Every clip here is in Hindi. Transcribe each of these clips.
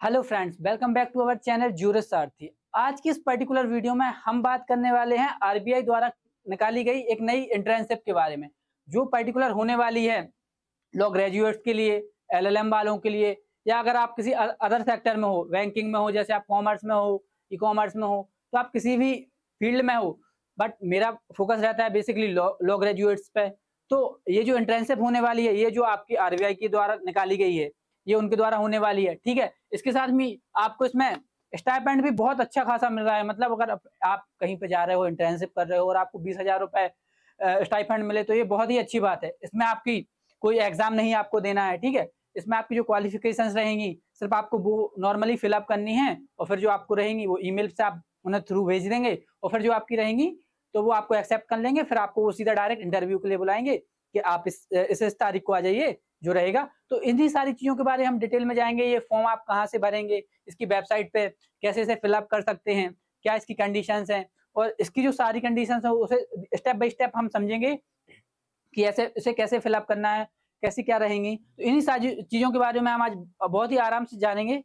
Hello friends, welcome back to our channel Juris Sarathi. आज की इस पर्टिकुलर वीडियो में हम बात करने वाले हैं आरबीआई द्वारा निकाली गई एक नई इंटर्नशिप के बारे में, जो पर्टिकुलर होने वाली है लॉ ग्रेजुएट्स के लिए, एलएलएम वालों के लिए, या अगर आप किसी अदर सेक्टर में हो, बैंकिंग में हो, जैसे आप कॉमर्स में हो, ई कॉमर्स में हो, तो आप किसी भी फील्ड में हो, बट मेरा फोकस रहता है बेसिकली लॉ लॉ ग्रेजुएट्स पे। तो ये जो इंटर्नशिप होने वाली है, ये जो आपकी आरबीआई के द्वारा निकाली गई है, ये उनके द्वारा होने वाली है, ठीक है। इसके साथ में आपको इसमें स्टाइपेंड भी बहुत अच्छा खासा मिल रहा है। मतलब अगर आप कहीं पे जा रहे हो, इंटर्नशिप कर रहे हो और आपको 20,000 रुपए स्टाइपेंड मिले, तो ये बहुत ही अच्छी बात है। इसमें आपकी कोई एग्जाम नहीं आपको देना है, ठीक है। इसमें आपकी जो क्वालिफिकेशंस रहेंगी, सिर्फ आपको वो नॉर्मली फिलअप करनी है, और फिर जो आपको रहेंगी वो ईमेल से आप उन्हें थ्रू भेज देंगे, और फिर जो आपकी रहेंगी तो वो आपको एक्सेप्ट कर लेंगे। फिर आपको वो सीधा डायरेक्ट इंटरव्यू के लिए बुलाएंगे कि आप इस तारीख को आ जाइए, जो रहेगा। तो इन्हीं सारी चीज़ों के बारे में हम डिटेल में जाएँगे। ये फॉर्म आप कहाँ से भरेंगे, इसकी वेबसाइट पे कैसे इसे फिल अप कर सकते हैं, क्या इसकी कंडीशंस हैं, और इसकी जो सारी कंडीशंस हैं उसे स्टेप बाय स्टेप हम समझेंगे कि ऐसे इसे कैसे फिल अप करना है, कैसी क्या रहेंगी। तो इन्हीं सारी चीज़ों के बारे में हम आज बहुत ही आराम से जानेंगे,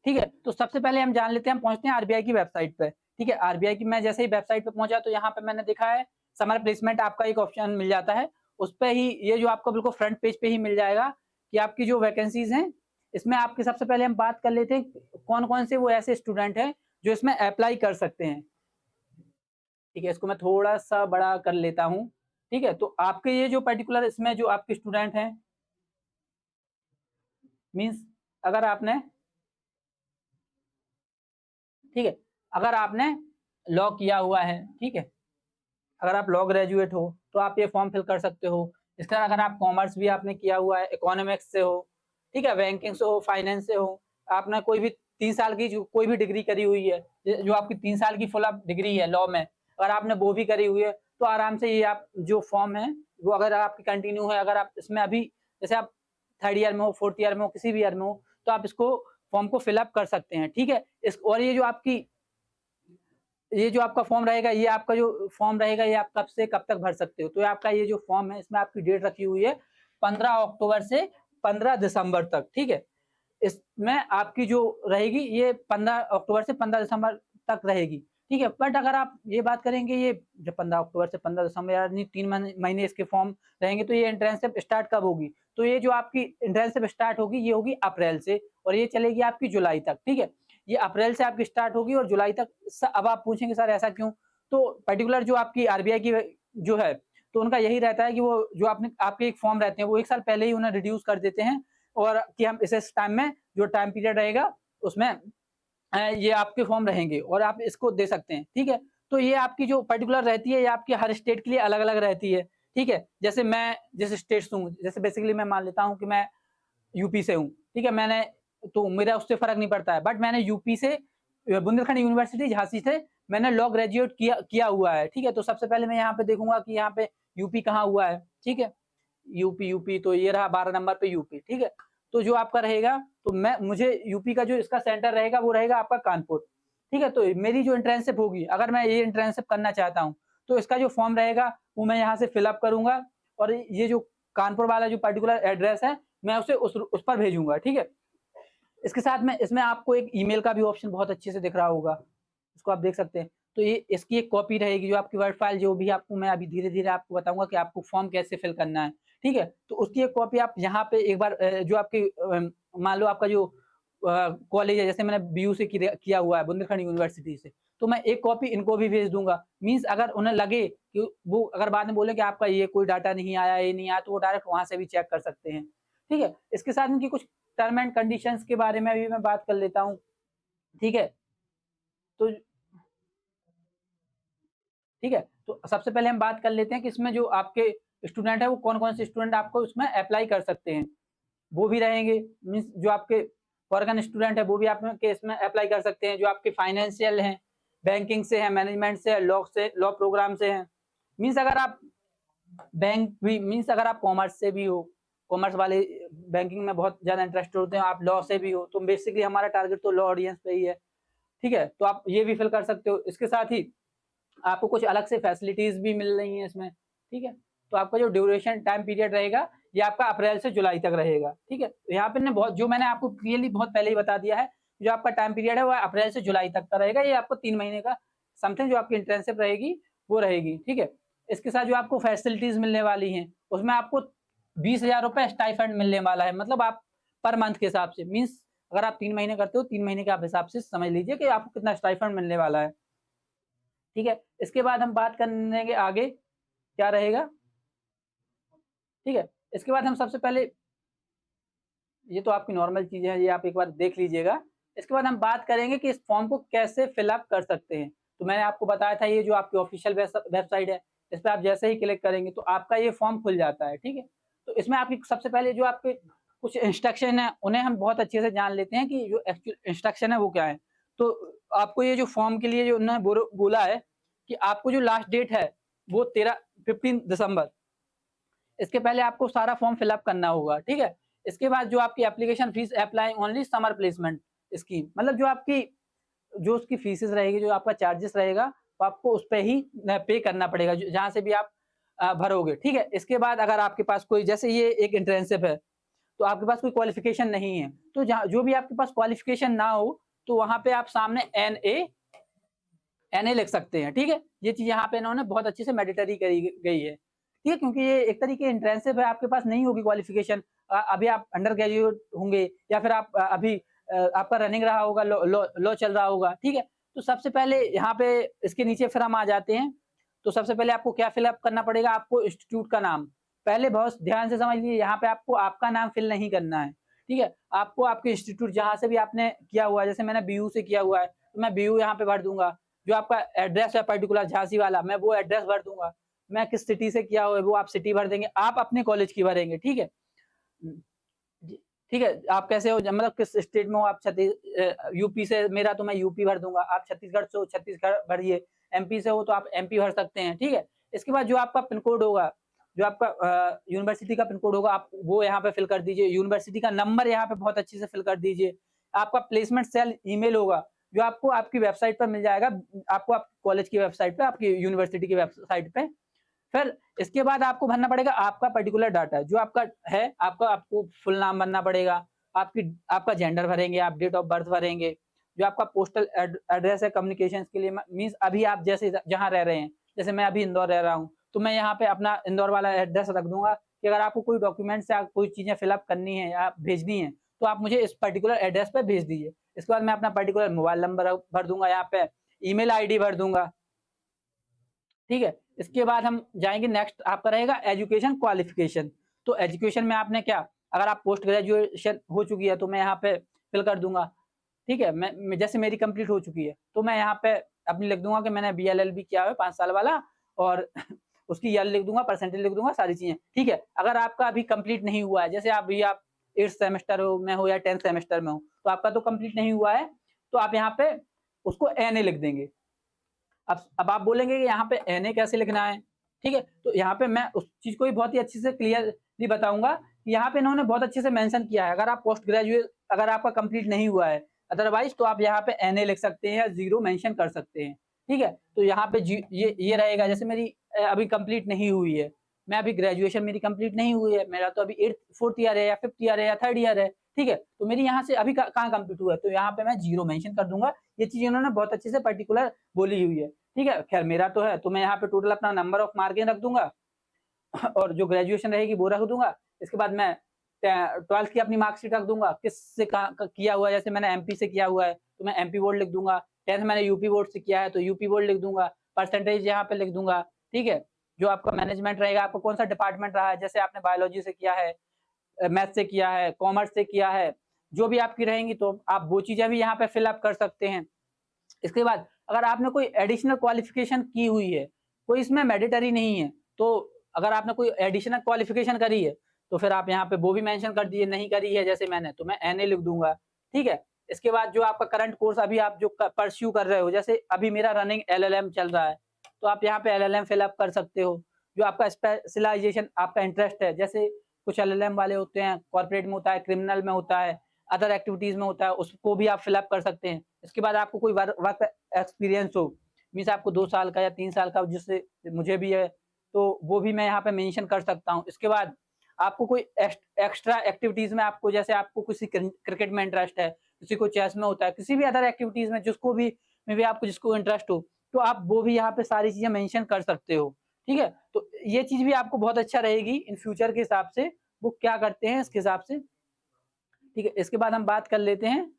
ठीक है। तो सबसे पहले हम जान लेते हैं, हम पहुँचते हैं आरबीआई की वेबसाइट पे, ठीक है। आरबीआई की मैं जैसे ही वेबसाइट पे पहुँचा, तो यहाँ पे मैंने देखा है समर प्लेसमेंट आपका एक ऑप्शन मिल जाता है। उस पे ही ये जो आपको बिल्कुल फ्रंट पेज पे ही मिल जाएगा कि आपकी जो वैकेंसीज़ हैं, इसमें आपकी सबसे पहले हम बात कर लेते हैं कौन-कौन से वो ऐसे स्टूडेंट हैं जो इसमें अप्लाई कर सकते हैं, ठीक है। इसको मैं थोड़ा-सा बड़ा कर लेता हूँ, ठीक है। तो आपके ये जो पर्टिकुलर इसमें जो आपके स्टूडेंट हैं, मीन्स अगर आपने, ठीक है, अगर आपने लॉ किया हुआ है, ठीक है, अगर आप लॉ ग्रेजुएट हो, तो आप ये फॉर्म फिल कर सकते हो। इसके अलावा अगर आप कॉमर्स भी आपने किया हुआ है, इकोनॉमिक्स से हो, ठीक है, बैंकिंग से हो, फाइनेंस से हो, आपने कोई भी 3 साल की जो कोई भी डिग्री करी हुई है, जो आपकी 3 साल की फुल अप डिग्री है लॉ में, अगर आपने वो भी करी हुई है, तो आराम से ये आप जो फॉर्म है, वो अगर आपकी कंटिन्यू है, अगर आप इसमें अभी जैसे आप 3rd ईयर में हो, 4th ईयर में हो, किसी भी ईयर में हो, तो आप इसको फॉर्म को फिल अप कर सकते हैं, ठीक है। इस और ये जो आपका फॉर्म रहेगा, ये आपका जो फॉर्म रहेगा, ये आप कब से कब तक भर सकते हो। तो ये आपका ये जो फॉर्म है, इसमें आपकी डेट रखी हुई है 15 अक्टूबर से 15 दिसंबर तक, ठीक है। इसमें आपकी जो रहेगी ये 15 अक्टूबर से 15 दिसंबर तक रहेगी, ठीक है। बट अगर आप ये बात करेंगे, ये जब 15 अक्टूबर से 15 दिसंबर यानी 3 महीने इसके फॉर्म रहेंगे, तो ये इंटर्नशिप स्टार्ट कब होगी? तो ये जो आपकी इंटर्नशिप स्टार्ट होगी, ये होगी अप्रैल से, और ये चलेगी आपकी जुलाई तक, ठीक है। ये अप्रैल से आपकी स्टार्ट होगी और जुलाई तक। अब आप पूछेंगे सर ऐसा क्यों? तो पर्टिकुलर जो आपकी आरबीआई की जो है, तो उनका यही रहता है कि वो जो आपने आपके एक फॉर्म रहते हैं, वो 1 साल पहले ही उन्हें रिड्यूस कर देते हैं, और कि हम इस टाइम में जो टाइम पीरियड रहेगा, उसमें ये आपके फॉर्म रहेंगे और आप इसको दे सकते हैं, ठीक है। तो ये आपकी जो पर्टिकुलर रहती है, ये आपकी हर स्टेट के लिए अलग-अलग रहती है, ठीक है। जैसे मैं जिस स्टेट से हूँ, जैसे बेसिकली मैं मान लेता हूँ कि मैं यूपी से हूँ, ठीक है। तो मेरा उससे फ़र्क नहीं पड़ता है, बट मैंने यूपी से बुंदेलखंड यूनिवर्सिटी झांसी से मैंने लॉ ग्रेजुएट किया किया हुआ है, ठीक है। तो सबसे पहले मैं यहाँ पे देखूँगा कि यहाँ पे यूपी कहाँ हुआ है, ठीक है। यूपी तो ये रहा 12 नंबर पे यूपी, ठीक है। तो जो आपका रहेगा, तो मुझे यूपी का जो इसका सेंटर रहेगा, वो रहेगा आपका कानपुर, ठीक है। तो मेरी जो इंटर्नशिप होगी, अगर मैं ये इंटर्नशिप करना चाहता हूँ, तो इसका जो फॉर्म रहेगा, वो मैं यहाँ से फिल अप करूँगा, और ये जो कानपुर वाला जो पर्टिकुलर एड्रेस है, मैं उसे उस पर भेजूँगा, ठीक है। इसके साथ में इसमें आपको एक ईमेल का भी ऑप्शन बहुत अच्छे से दिख रहा होगा, इसको आप देख सकते हैं। तो ये इसकी एक कॉपी रहेगी, जो आपकी वर्ड फाइल जो भी आपको मैं अभी धीरे-धीरे आपको बताऊँगा कि आपको फॉर्म कैसे फिल करना है, ठीक है? तो उसकी एक कॉपी आप यहाँ पे एक बार जो आपकी मान लो आपका जो कॉलेज है, जैसे मैंने बीयू से किया हुआ है बुंदेलखंड यूनिवर्सिटी से, तो मैं एक कॉपी इनको भी भेज दूँगा। मीन्स अगर उन्हें लगे कि वो अगर बाद में बोले कि आपका ये कोई डाटा नहीं आया, ये नहीं आया, तो वो डायरेक्ट वहाँ से भी चेक कर सकते हैं, ठीक है? इसके साथ इनकी कुछ टर्म एंड कंडीशंस के बारे में भी मैं बात कर लेता हूँ, ठीक है? तो ठीक है? तो सबसे पहले हम बात कर लेते हैं कि इसमें जो आपके स्टूडेंट हैं, वो कौन-कौन से स्टूडेंट आपको उसमें अप्लाई कर सकते हैं। वो भी रहेंगे, मीन्स जो आपके फॉरेन स्टूडेंट है, वो भी आपके इसमें अप्लाई कर सकते हैं। जो आपके फाइनेंशियल हैं, बैंकिंग से हैं, मैनेजमेंट से है, लॉ प्रोग्राम से हैं। मीन्स अगर आप अगर आप कॉमर्स से भी हो, कॉमर्स वाले बैंकिंग में बहुत ज़्यादा इंटरेस्टेड होते हैं, आप लॉ से भी हो, तो बेसिकली हमारा टारगेट तो लॉ ऑडियंस पे ही है, ठीक है? तो आप ये भी फिल कर सकते हो। इसके साथ ही आपको कुछ अलग से फैसिलिटीज़ भी मिल रही हैं इसमें, ठीक है? तो आपका जो ड्यूरेशन टाइम पीरियड रहेगा, ये आपका अप्रैल से जुलाई तक रहेगा, ठीक है। तो यहाँ पे ने बहुत जो मैंने आपको क्लियरली बहुत पहले ही बता दिया है, जो आपका टाइम पीरियड है वो अप्रैल से जुलाई तक का रहेगा। ये आपको 3 महीने का समथिंग जो आपकी इंटर्नशिप रहेगी वो रहेगी, ठीक है। इसके साथ जो आपको फैसिलिटीज मिलने वाली हैं, उसमें आपको 20,000 रुपए स्टाइपेंड मिलने वाला है, मतलब आप पर मंथ के हिसाब से, मीन्स अगर आप 3 महीने करते हो 3 महीने के आप हिसाब से समझ लीजिए कि आपको कितना स्टाइपेंड मिलने वाला है, ठीक है। इसके बाद हम बात करेंगे आगे क्या रहेगा, ठीक है। इसके बाद हम सबसे पहले, ये तो आपकी नॉर्मल चीजें हैं, ये आप एक बार देख लीजिएगा। इसके बाद हम बात करेंगे कि इस फॉर्म को कैसे फिलअप कर सकते हैं। तो मैंने आपको बताया था ये जो आपकी ऑफिशियल वेबसाइट है, इस पर आप जैसे ही क्लिक करेंगे तो आपका ये फॉर्म खुल जाता है, ठीक है। तो इसमें आपकी सबसे पहले जो आपके कुछ इंस्ट्रक्शन है उन्हें हम बहुत अच्छे से जान लेते हैं कि जो एक्चुअल इंस्ट्रक्शन है वो क्या है। तो आपको ये जो फॉर्म के लिए जो उन्होंने बोला है कि आपको जो लास्ट डेट है वो 15 दिसंबर, इसके पहले आपको सारा फॉर्म फिलअप करना होगा, ठीक है। इसके बाद जो आपकी application fees apply only summer placement scheme, मतलब जो आपकी जो उसकी फीसेस रहेगी, जो आपका चार्जेस रहेगा, वो आपको उस पे ही पे करना पड़ेगा जहाँ से भी आप भरोगे, ठीक है। इसके बाद अगर आपके पास कोई, जैसे ये एक इंटर्नशिप है, तो आपके पास कोई क्वालिफिकेशन नहीं है, तो जहाँ जो भी आपके पास क्वालिफिकेशन ना हो, तो वहाँ पे आप सामने एनए लिख सकते हैं, ठीक है। ये चीज यहाँ पे इन्होंने बहुत अच्छे से मैंडेटरी करी गई है, ठीक है, क्योंकि ये एक तरीके इंट्रेंसिव है, आपके पास नहीं होगी क्वालिफिकेशन, अभी आप अंडर ग्रेजुएट होंगे या फिर आप अभी आपका रनिंग रहा होगा, लॉ चल रहा होगा, ठीक है। तो सबसे पहले यहाँ पे इसके नीचे फिर हम आ जाते हैं। तो सबसे पहले आपको क्या फिलअप करना पड़ेगा, आपको इंस्टीट्यूट का नाम, पहले बहुत ध्यान से समझ लीजिए, यहाँ पे आपको आपका नाम फिल नहीं करना है, ठीक है। आपको आपके इंस्टीट्यूट जहाँ से भी आपने किया हुआ है, जैसे मैंने बीयू से किया हुआ है तो मैं बीयू यहाँ पे भर दूंगा। जो आपका एड्रेस है पर्टिकुलर झांसी वाला, मैं वो एड्रेस भर दूंगा। मैं किस सिटी से किया हुआ है वो आप सिटी भर देंगे, आप अपने कॉलेज की भरेंगे, ठीक है। ठीक है, आप कैसे हो, मतलब किस स्टेट में हो आप, यूपी से, मेरा तो मैं यूपी भर दूंगा, आप छत्तीसगढ़ से हो छत्तीसगढ़ भरिए, एमपी से हो तो आप एमपी भर सकते हैं, ठीक है। इसके बाद जो आपका पिन कोड होगा, जो आपका यूनिवर्सिटी का पिन कोड होगा, आप वो यहाँ पे फिल कर दीजिए। यूनिवर्सिटी का नंबर यहाँ पे बहुत अच्छे से फिल कर दीजिए। आपका प्लेसमेंट सेल ईमेल होगा, जो आपको आपकी वेबसाइट पर मिल जाएगा, आपको आप कॉलेज की वेबसाइट पे, आपकी यूनिवर्सिटी की वेबसाइट पे। फिर इसके बाद आपको भरना पड़ेगा आपका पर्टिकुलर डाटा, जो आपका है, आपको फुल नाम भरना पड़ेगा, आपका जेंडर भरेंगे, आप डेट ऑफ बर्थ भरेंगे, जो आपका पोस्टल एड्रेस है कम्युनिकेशंस के लिए, मींस अभी आप जैसे जहाँ रह रहे हैं, जैसे मैं अभी इंदौर रह रहा हूँ, तो मैं यहाँ पे अपना इंदौर वाला एड्रेस रख दूंगा कि अगर आपको कोई डॉक्यूमेंट्स या कोई चीजें फिलअप करनी है या भेजनी है तो आप मुझे इस पर्टिकुलर एड्रेस पे भेज दीजिए। इसके बाद मैं अपना पर्टिकुलर मोबाइल नंबर भर दूंगा, यहाँ पे ईमेल आईडी भर दूंगा, ठीक है। इसके बाद हम जाएंगे, नेक्स्ट आपका रहेगा एजुकेशन क्वालिफिकेशन। तो एजुकेशन में आपने क्या, अगर आप पोस्ट ग्रेजुएशन हो चुकी है तो मैं यहाँ पे फिल कर दूंगा, ठीक है। मैं जैसे मेरी कंप्लीट हो चुकी है तो मैं यहाँ पे अपनी लिख दूंगा कि मैंने BLLB किया है 5 साल वाला, और उसकी ईयर लिख दूंगा, परसेंटेज लिख दूंगा, सारी चीजें, ठीक है। अगर आपका अभी कंप्लीट नहीं हुआ है, जैसे अभी आप 8th सेमेस्टर में हो या 10th सेमेस्टर में हो, तो आपका तो कंप्लीट नहीं हुआ है, तो आप यहाँ पे उसको NA लिख देंगे। अब आप बोलेंगे कि यहाँ पे NA कैसे लिखना है, ठीक है। तो यहाँ पे मैं उस चीज को भी बहुत ही अच्छे से क्लियरली बताऊंगा। यहाँ पे इन्होंने बहुत अच्छे से मेंशन किया है, अगर आप पोस्ट ग्रेजुएट, अगर आपका कंप्लीट नहीं हुआ है अदरवाइज, तो आप यहाँ पे NA लिख सकते हैं या 0 मेंशन कर सकते हैं, ठीक है। तो यहाँ पे ये रहेगा, जैसे मेरी अभी कंप्लीट नहीं हुई है, मैं अभी ग्रेजुएशन मेरी कंप्लीट नहीं हुई है, मेरा तो अभी 4th ईयर है या 5th ईयर है या 3rd ईयर है, ठीक है। तो मेरी यहाँ से अभी कहाँ कंप्लीट हुआ है, तो यहाँ पे मैं 0 मेंशन कर दूंगा। ये चीज इन्होंने बहुत अच्छे से पर्टिकुलर बोली हुई है, ठीक है। खैर मेरा तो है, तो मैं यहाँ पे टोटल अपना नंबर ऑफ मार्किंग रख दूंगा और जो ग्रेजुएशन रहेगी वो रख दूंगा। इसके बाद मैं 12th की अपनी मार्कशीट रख दूंगा, किससे किया हुआ है, जैसे मैंने MP से किया हुआ है तो मैं MP बोर्ड लिख दूंगा, 10th मैंने UP बोर्ड से किया है तो UP बोर्ड लिख दूंगा, परसेंटेज यहाँ पे लिख दूंगा, ठीक है। जो आपका मैनेजमेंट रहेगा, आपको कौन सा डिपार्टमेंट रहा है, जैसे आपने बायोलॉजी से किया है, मैथ से किया है, कॉमर्स से किया है, जो भी आपकी रहेंगी तो आप वो चीजें भी यहाँ पे फिलअप कर सकते हैं। इसके बाद अगर आपने कोई एडिशनल क्वालिफिकेशन की हुई है, कोई इसमें मैंडेटरी नहीं है, तो अगर आपने कोई एडिशनल क्वालिफिकेशन करी है तो फिर आप यहाँ पे वो भी मेंशन कर दीजिए, नहीं करी है जैसे मैंने, तो मैं NA लिख दूंगा, ठीक है। इसके बाद जो आपका करंट कोर्स अभी आप जो परस्यू कर रहे हो, जैसे अभी मेरा रनिंग LLM चल रहा है, तो आप यहाँ पे LLM फिलअप कर सकते हो। जो आपका स्पेशलाइजेशन, आपका इंटरेस्ट है, जैसे कुछ LLM वाले होते हैं, कॉर्पोरेट में होता है, क्रिमिनल में होता है, अदर एक्टिविटीज में होता है, उसको भी आप फिलअप कर सकते हैं। इसके बाद आपको कोई वर्क एक्सपीरियंस हो, मीन्स आपको 2 साल का या 3 साल का, जिससे मुझे भी है, तो वो भी मैं यहाँ पे मेंशन कर सकता हूँ। इसके बाद आपको कोई एक्स्ट्रा एक्टिविटीज में आपको, जैसे आपको किसी क्रिकेट में इंटरेस्ट है, किसी को चेस में होता है, किसी भी अदर एक्टिविटीज में जिसको भी में भी आपको जिसको इंटरेस्ट हो, तो आप वो भी यहाँ पे सारी चीजें मेंशन कर सकते हो। ठीक है, तो ये चीज भी आपको बहुत अच्छा रहेगी इन फ्यूचर के हिसाब से, वो क्या करते हैं इसके हिसाब से। ठीक है, इसके बाद हम बात कर लेते हैं।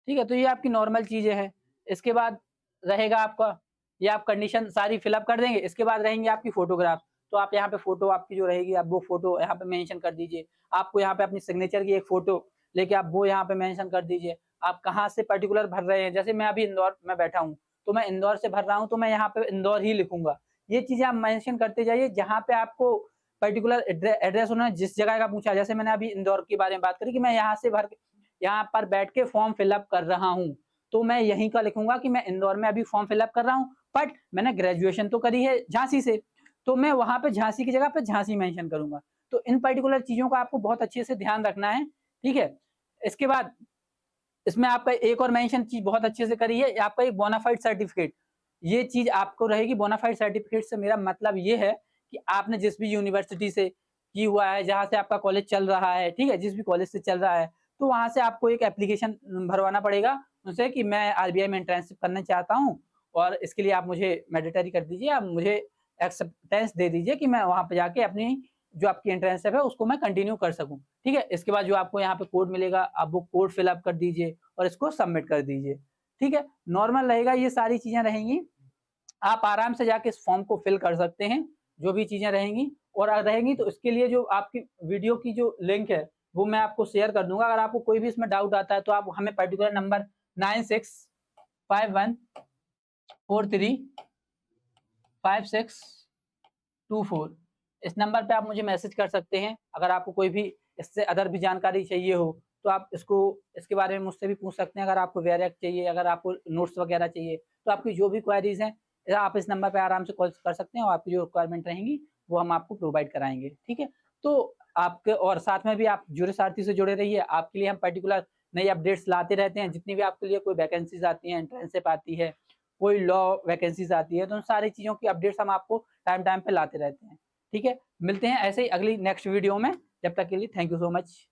ठीक है, तो ये आपकी नॉर्मल चीजें हैं। इसके बाद रहेगा आपका, ये आप कंडीशन सारी फिलअप कर देंगे। इसके बाद रहेंगे आपकी फोटोग्राफ, तो आप यहाँ पे फोटो आपकी जो रहेगी आप वो फोटो यहाँ पे मेंशन कर दीजिए। आपको यहाँ पे अपनी सिग्नेचर की एक फोटो लेके आप वो यहाँ पे मेंशन कर दीजिए। आप कहाँ से पर्टिकुलर भर रहे हैं, जैसे मैं अभी इंदौर में बैठा हूँ, तो मैं इंदौर से भर रहा हूँ, तो मैं यहाँ पे इंदौर ही लिखूंगा। ये चीजें आप मेंशन करते जाइए, जहाँ पे आपको पर्टिकुलर एड्रेस होना है, जिस जगह का पूछा। जैसे मैंने अभी इंदौर के बारे में बात करी कि मैं यहाँ से भर यहाँ पर बैठ के फॉर्म फिलअप कर रहा हूँ, तो मैं यहीं का लिखूंगा कि मैं इंदौर में अभी फॉर्म फिलअप कर रहा हूँ, बट मैंने ग्रेजुएशन तो करी है झांसी से, तो मैं वहां पे झांसी की जगह पे झांसी मेंशन करूंगा। तो इन पर्टिकुलर चीजों का आपको बहुत अच्छे से ध्यान रखना है। ठीक है, इसके बाद इसमें आपका एक और मेंशन चीज बहुत अच्छे से करी है, आपका एक बोनाफाइड सर्टिफिकेट। ये चीज आपको रहेगी। बोनाफाइड सर्टिफिकेट से मेरा मतलब ये है कि आपने जिस भी यूनिवर्सिटी से की हुआ है, जहाँ से आपका कॉलेज चल रहा है, ठीक है, जिस भी कॉलेज से चल रहा है, तो वहां से आपको एक एप्लीकेशन भरवाना पड़ेगा उनसे कि मैं आरबीआई में इंटर्नशिप करना चाहता हूँ, और इसके लिए आप मुझे मैंडेटरी कर दीजिए, आप मुझे एक्सेप्टेंस दे दीजिए कि मैं वहां पे जाके अपनी जो आपकी इंटर्नशिप है उसको मैं कंटिन्यू कर सकूं। ठीक है, इसके बाद जो आपको यहाँ पे कोड मिलेगा, आप वो कोड फिलअप कर दीजिए और इसको सबमिट कर दीजिए। ठीक है, नॉर्मल रहेगा, ये सारी चीजें रहेंगी। आप आराम से जाके इस फॉर्म को फिल कर सकते हैं, जो भी चीजें रहेंगी। और रहेंगी तो इसके लिए जो आपकी वीडियो की जो लिंक है वो मैं आपको शेयर कर दूंगा। अगर आपको कोई भी इसमें डाउट आता है तो आप हमें पर्टिकुलर नंबर 9651435624 इस नंबर पे आप मुझे मैसेज कर सकते हैं। अगर आपको कोई भी इससे अदर भी जानकारी चाहिए हो तो आप इसको इसके बारे में मुझसे भी पूछ सकते हैं। अगर आपको वेरिएक चाहिए, अगर आपको नोट्स वगैरह चाहिए, तो आपकी जो भी क्वेरीज हैं आप इस नंबर पे आराम से कॉल कर सकते हैं और आपकी जो रिक्वायरमेंट रहेंगी वो हम आपको प्रोवाइड कराएंगे। ठीक है, तो आपके और साथ में भी आप जुड़े सारथी से जुड़े रहिए। आपके लिए हम पर्टिकुलर नई अपडेट्स लाते रहते हैं। जितनी भी आपके लिए कोई वैकेंसीज आती हैं, इंटर्नशिप आती है, कोई लॉ वैकेंसीज आती है, तो उन सारी चीज़ों की अपडेट्स हम आपको टाइम टाइम पे लाते रहते हैं। ठीक है, मिलते हैं ऐसे ही अगली नेक्स्ट वीडियो में। जब तक के लिए थैंक यू सो मच।